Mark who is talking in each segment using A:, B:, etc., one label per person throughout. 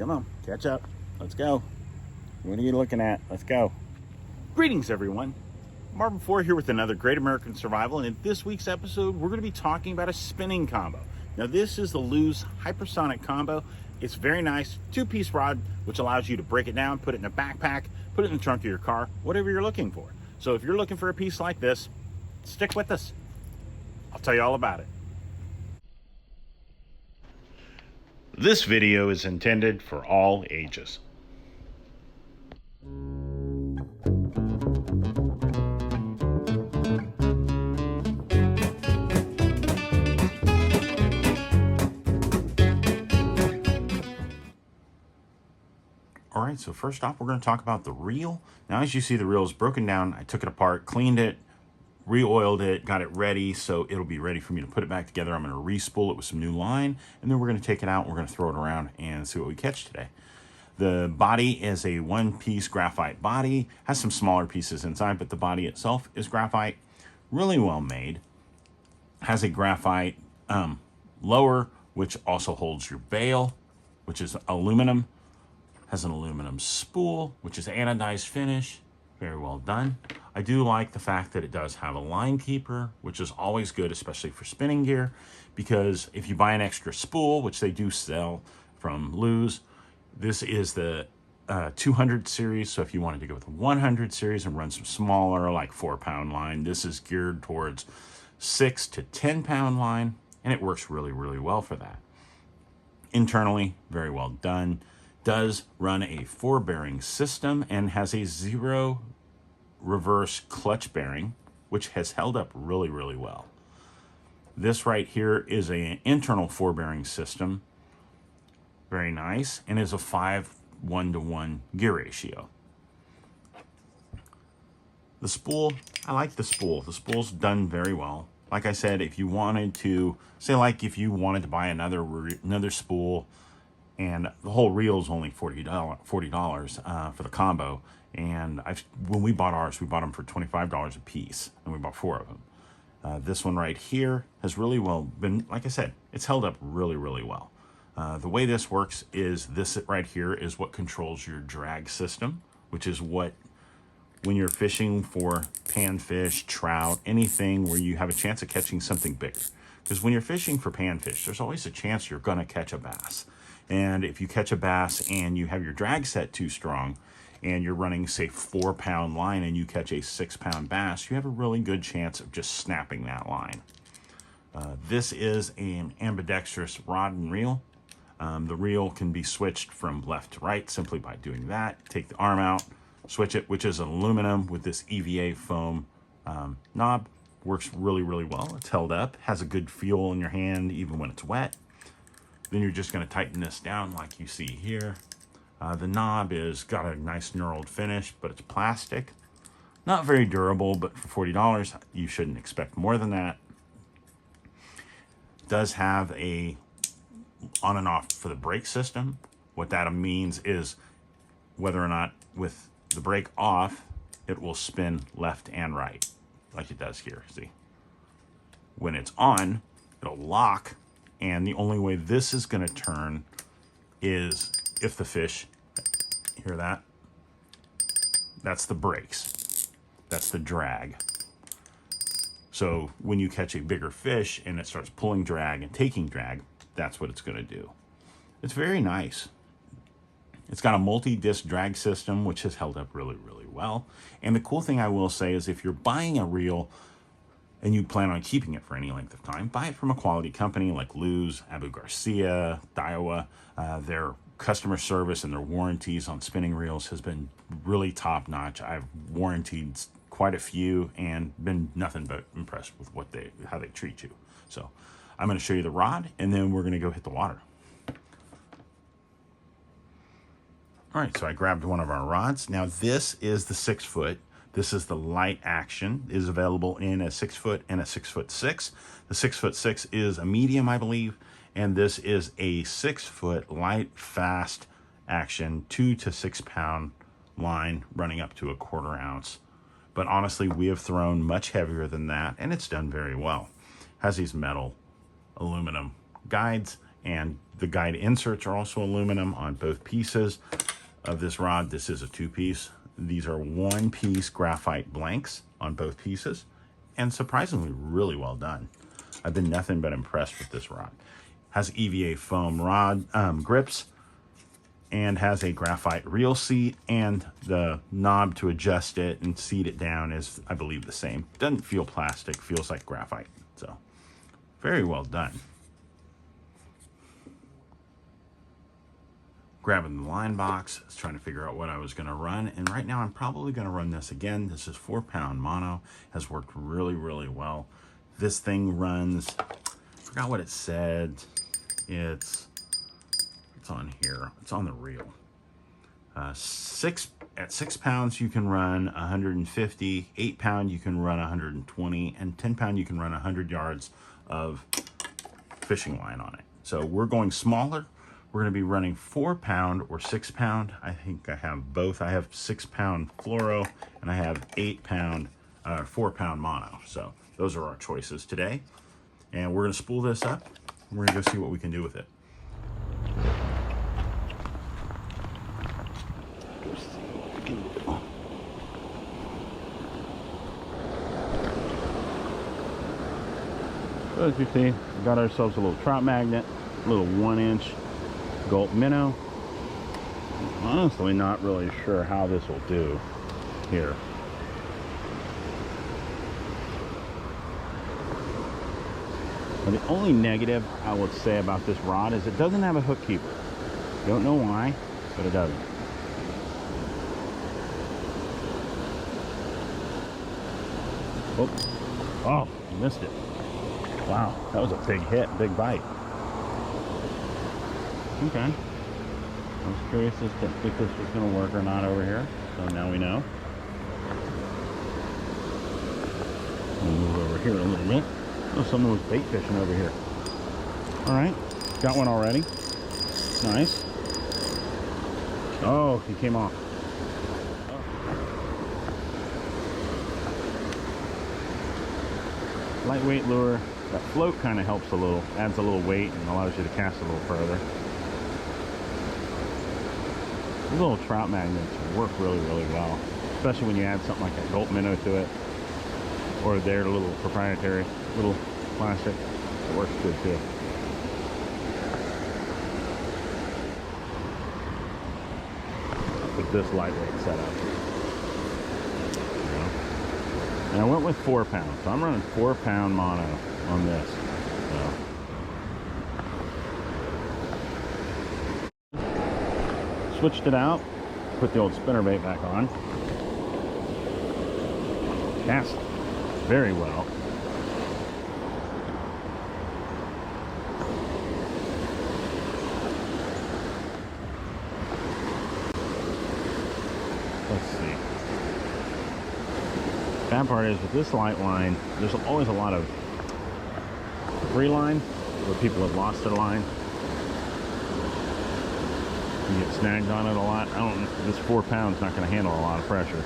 A: Come on, catch up. Let's go. What are you looking at? Let's go. Greetings, everyone. Marvin Four here with another Great American Survival, and in this week's episode, we're going to be talking about a spinning combo. Now, this is the Lew's Hypersonic combo. It's very nice, two-piece rod, which allows you to break it down, put it in a backpack, put it in the trunk of your car, whatever you're looking for. So if you're looking for a piece like this, stick with us. I'll tell you all about it. This video is intended for all ages. All right, so first off, we're going to talk about the reel. Now, as you see, the reel is broken down. I took it apart, cleaned it, re-oiled it, got it ready, so it'll be ready for me to put it back together. I'm going to re-spool it with some new line, and then we're going to take it out. We're going to throw it around and see what we catch today. The body is a one-piece graphite body, has some smaller pieces inside, but the body itself is graphite, really well made. Has a graphite lower, which also holds your bail, which is aluminum. Has an aluminum spool, which is anodized finish. Very well done. I do like the fact that it does have a line keeper, which is always good, especially for spinning gear, because if you buy an extra spool, which they do sell from Lew's, this is the 200 series. So if you wanted to go with the 100 series and run some smaller, like 4-pound line, this is geared towards 6 to 10-pound line, and it works really, really well for that. Internally, very well done. Does run a 4-bearing system and has a 0 reverse clutch bearing, which has held up really, really well. This right here is an internal 4-bearing system. Very nice, and is a 5:1-to-1 gear ratio. The spool, I like the spool. The spool's done very well. Like I said, if you wanted to, say like if you wanted to buy another spool, and the whole reel is only $40 for the combo. And when we bought ours, we bought them for $25 a piece, and we bought 4 of them. This one right here has really well been, like I said, it's held up really, really well. The way this works is this right here is what controls your drag system, which is what, when you're fishing for panfish, trout, anything where you have a chance of catching something bigger. Because when you're fishing for panfish, there's always a chance you're going to catch a bass. And if you catch a bass and you have your drag set too strong and you're running, say, 4-pound line and you catch a 6-pound bass, you have a really good chance of just snapping that line. This is an ambidextrous rod and reel. The reel can be switched from left to right simply by doing that. Take the arm out, switch it, which is aluminum with this EVA foam knob. Works really, really well. It's held up, has a good feel in your hand even when it's wet. Then you're just going to tighten this down like you see here. The knob is got a nice knurled finish, but it's plastic. Not very durable, but for $40, you shouldn't expect more than that. It does have a on and off for the brake system. What that means is whether or not with the brake off, it will spin left and right, like it does here, see? When it's on, it'll lock. And the only way this is going to turn is if the fish, hear that? That's the brakes. That's the drag. So when you catch a bigger fish and it starts pulling drag and taking drag, that's what it's going to do. It's very nice. It's got a multi-disc drag system, which has held up really, really well. And the cool thing I will say is if you're buying a reel and you plan on keeping it for any length of time, buy it from a quality company like Lew's, Abu Garcia, Daiwa. Their customer service and their warranties on spinning reels has been really top-notch. I've warrantied quite a few and been nothing but impressed with how they treat you. So I'm going to show you the rod, and then we're going to go hit the water. All right, so I grabbed one of our rods. Now this is the 6-foot. This is the light action. It is available in a 6-foot and a 6'6". The 6'6" is a medium, I believe, and this is a 6-foot light fast action 2 to 6 pound line running up to a 1/4 ounce. But honestly, we have thrown much heavier than that, and it's done very well. Has these metal aluminum guides, And the guide inserts are also aluminum on both pieces of this rod. This is a 2-piece. These are 1-piece graphite blanks on both pieces, and surprisingly really well done. I've been nothing but impressed with this rod. Has EVA foam rod grips, and has a graphite reel seat, and the knob to adjust it and seat it down is, I believe, the same. Doesn't feel plastic, feels like graphite. So very well done. Grabbing the line box, was trying to figure out what I was going to run, and right now I'm probably going to run this again. This is 4-pound mono, has worked really, really well. This thing runs, I forgot what it said. It's on here. It's on the reel. At 6 pounds you can run 150, 8 pound you can run 120, and 10 pound you can run 100 yards of fishing line on it. So we're going smaller. We're going to be running 4-pound or 6-pound. I think I have both. I have 6-pound fluoro, and I have 8-pound, 4-pound mono. So those are our choices today. And we're going to spool this up. And we're going to go see what we can do with it. So as you see, we got ourselves a little trout magnet, a little 1-inch gulp minnow. I'm honestly not really sure how this will do here. But the only negative I would say about this rod is it doesn't have a hook keeper. Don't know why, but it doesn't. Oh, missed it. Wow, that was a big hit, big bite. Okay. I was curious as to if this was going to work or not over here. So now we know. We'll move over here a little bit. Oh, someone was bait fishing over here. All right, got one already. Nice. Oh, he came off. Lightweight lure. That float kind of helps a little, adds a little weight and allows you to cast a little further. These little trout magnets work really, really well, especially when you add something like a gulp minnow to it, or their little proprietary little plastic. It works good too. With this lightweight setup. And I went with 4 pounds, so I'm running 4-pound mono on this. So. Switched it out, put the old spinnerbait back on. Cast very well. Let's see. Bad part is with this light line, there's always a lot of free line where people have lost their line. You get snagged on it a lot. I don't. This 4 pounds not going to handle a lot of pressure.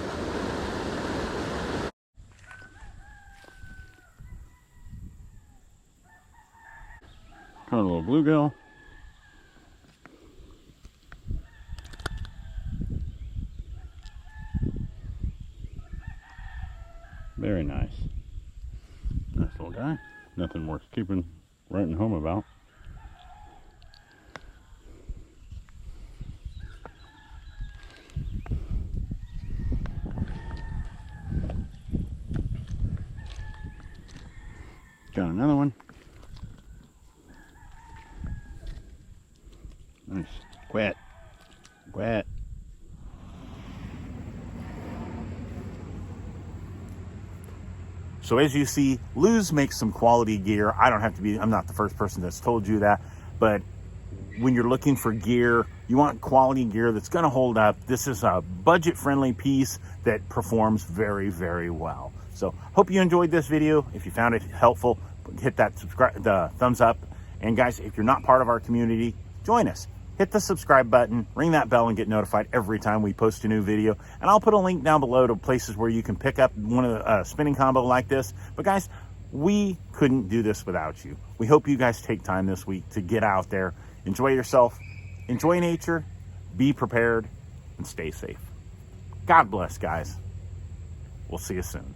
A: Got a little bluegill. Very nice. Nice little guy. Nothing worth writing home about. Got another one. Nice. Quit. Quit. So as you see, Luz makes some quality gear. I don't have to be, I'm not the first person that's told you that, but when you're looking for gear, you want quality gear that's gonna hold up. This is a budget-friendly piece that performs very, very well. So hope you enjoyed this video. If you found it helpful, hit that the thumbs up. And guys, if you're not part of our community, join us. Hit the subscribe button, ring that bell, and get notified every time we post a new video. And I'll put a link down below to places where you can pick up one of the spinning combo like this. But guys, We couldn't do this without you. We hope you guys take time this week to get out there, enjoy yourself, enjoy nature, be prepared, and stay safe. God bless, guys. We'll see you soon.